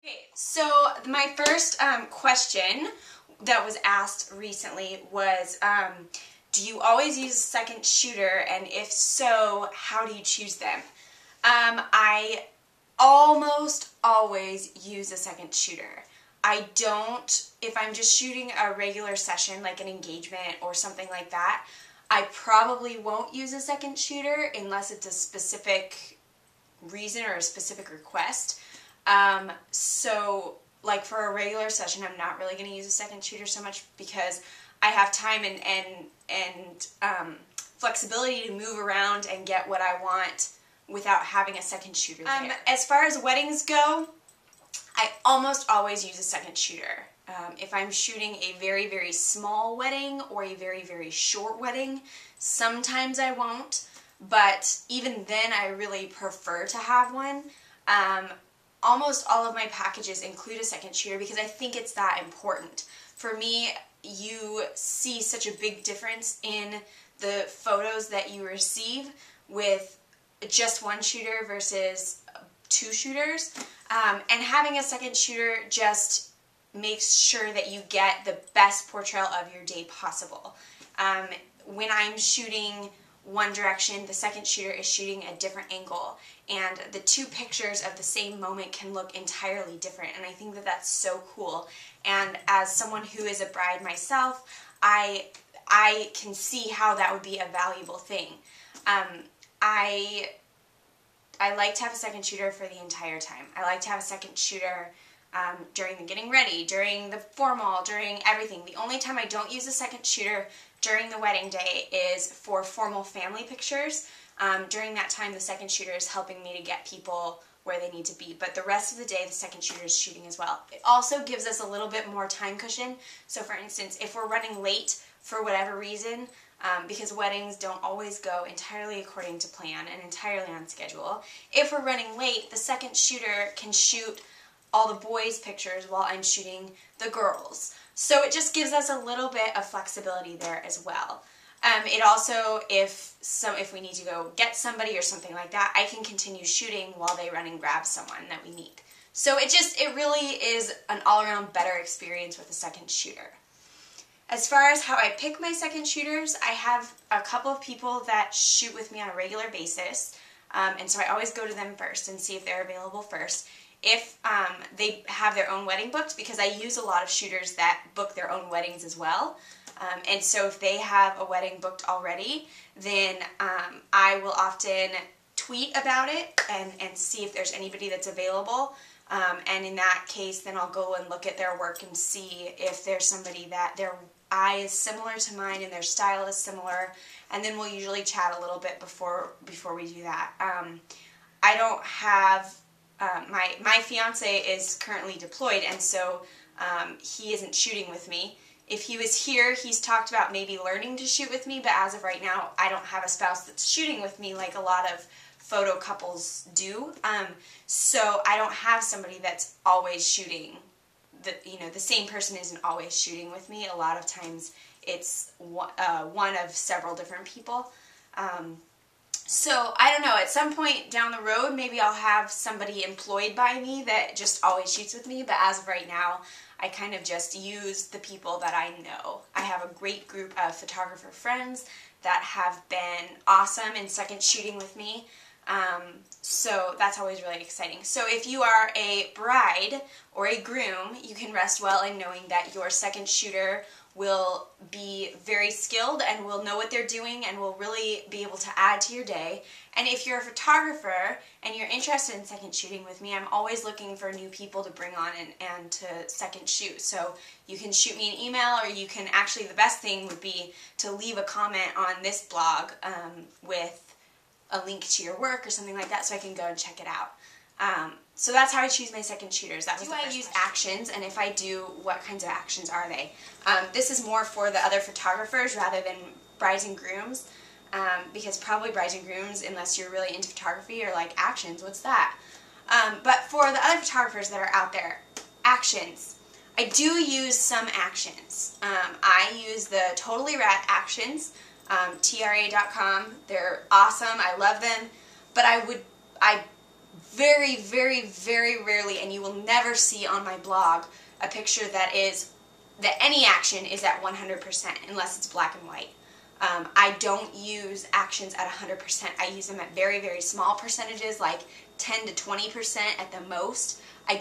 Okay, so my first question that was asked recently was, do you always use a second shooter, and if so, how do you choose them? I almost always use a second shooter. I don't, if I'm just shooting a regular session like an engagement or something like that, I probably won't use a second shooter unless it's a specific reason or a specific request. So like for a regular session, I'm not really going to use a second shooter so much because I have time and flexibility to move around and get what I want without having a second shooter there. As far as weddings go, I almost always use a second shooter. If I'm shooting a very, very small wedding or a very, very short wedding, sometimes I won't, but even then I really prefer to have one. Almost all of my packages include a second shooter because I think it's that important. For me, you see such a big difference in the photos that you receive with just one shooter versus two shooters. And having a second shooter just makes sure that you get the best portrayal of your day possible. When I'm shooting one direction, the second shooter is shooting a different angle, and the two pictures of the same moment can look entirely different, and I think that that's so cool. And as someone who is a bride myself, I can see how that would be a valuable thing. I like to have a second shooter for the entire time. I like to have a second shooter during the getting ready, during the formal, during everything. The only time I don't use a second shooter during the wedding day is for formal family pictures. During that time, the second shooter is helping me to get people where they need to be. But the rest of the day, the second shooter is shooting as well. It also gives us a little bit more time cushion. So for instance, if we're running late for whatever reason, because weddings don't always go entirely according to plan and entirely on schedule, if we're running late, the second shooter can shoot all the boys' pictures while I'm shooting the girls. So it just gives us a little bit of flexibility there as well. It also, if we need to go get somebody or something like that, I can continue shooting while they run and grab someone that we need. So it really is an all-around better experience with a second shooter. As far as how I pick my second shooters, I have a couple of people that shoot with me on a regular basis, and so I always go to them first and see if they're available first. If they have their own wedding booked, because I use a lot of shooters that book their own weddings as well, and so if they have a wedding booked already, then I will often tweet about it and see if there's anybody that's available, and in that case then I'll go and look at their work and see if there's somebody that their eye is similar to mine and their style is similar, and then we'll usually chat a little bit before we do that. I don't have my fiance is currently deployed, and so he isn't shooting with me. If he was here, he's talked about maybe learning to shoot with me, but as of right now, I don't have a spouse that's shooting with me like a lot of photo couples do. So I don't have somebody that's always shooting. The same person isn't always shooting with me. A lot of times it's one of several different people. So, I don't know, at some point down the road, maybe I'll have somebody employed by me that just always shoots with me, but as of right now, I kind of just use the people that I know. I have a great group of photographer friends that have been awesome in second shooting with me, so that's always really exciting. So if you are a bride or a groom, you can rest well in knowing that your second shooter will be very skilled and will know what they're doing and will really be able to add to your day. And if you're a photographer and you're interested in second shooting with me, I'm always looking for new people to bring on and to second shoot. So you can shoot me an email, or you can actually, the best thing would be to leave a comment on this blog with a link to your work or something like that so I can go and check it out. So that's how I choose my second shooters. That was the first question. Do I use actions, and if I do, what kinds of actions are they? This is more for the other photographers rather than brides and grooms, because probably brides and grooms, unless you're really into photography, are like, actions, what's that? But for the other photographers that are out there, actions. I do use some actions. I use the Totally Rad actions, tra.com. They're awesome. I love them. But I very, very, very rarely, and you will never see on my blog, a picture that any action is at 100% unless it's black and white. I don't use actions at 100%. I use them at very, very small percentages, like 10 to 20% at the most. I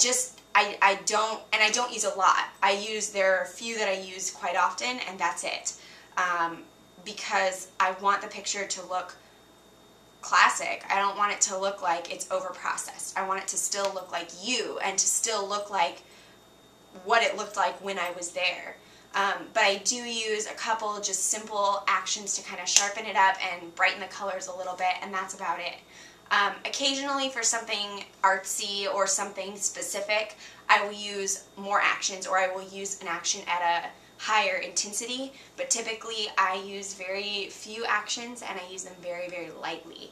don't use a lot. There are a few that I use quite often, and that's it. Because I want the picture to look classic. I don't want it to look like it's over-processed. I want it to still look like you, and to still look like what it looked like when I was there. But I do use a couple just simple actions to kind of sharpen it up and brighten the colors a little bit, and that's about it. Occasionally for something artsy or something specific, I will use more actions, or I will use an action at a higher intensity, but typically I use very few actions and I use them very, very lightly.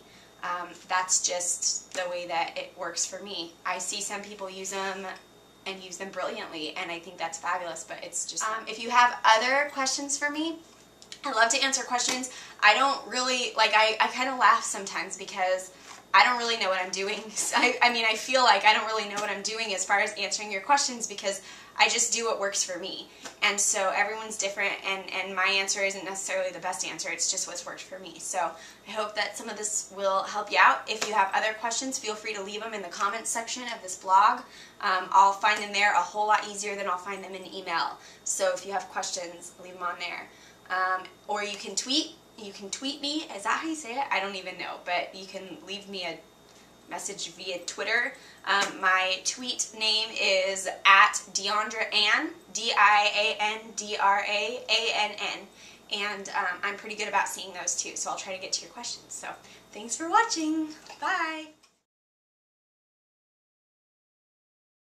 That's just the way that it works for me. I see some people use them and use them brilliantly, and I think that's fabulous, but it's just... if you have other questions for me, I love to answer questions. I don't really, I kind of laugh sometimes because I don't really know what I'm doing. I mean, I feel like I don't really know what I'm doing as far as answering your questions, because I just do what works for me. And so everyone's different, and my answer isn't necessarily the best answer. It's just what's worked for me. So I hope that some of this will help you out. If you have other questions, feel free to leave them in the comments section of this blog. I'll find them there a whole lot easier than I'll find them in email. So if you have questions, leave them on there. Or you can tweet. You can tweet me. Is that how you say it? I don't even know, but you can leave me a message via Twitter. My tweet name is @DiandraAnn, DiandraAnn, and I'm pretty good about seeing those too, so I'll try to get to your questions. So thanks for watching. Bye.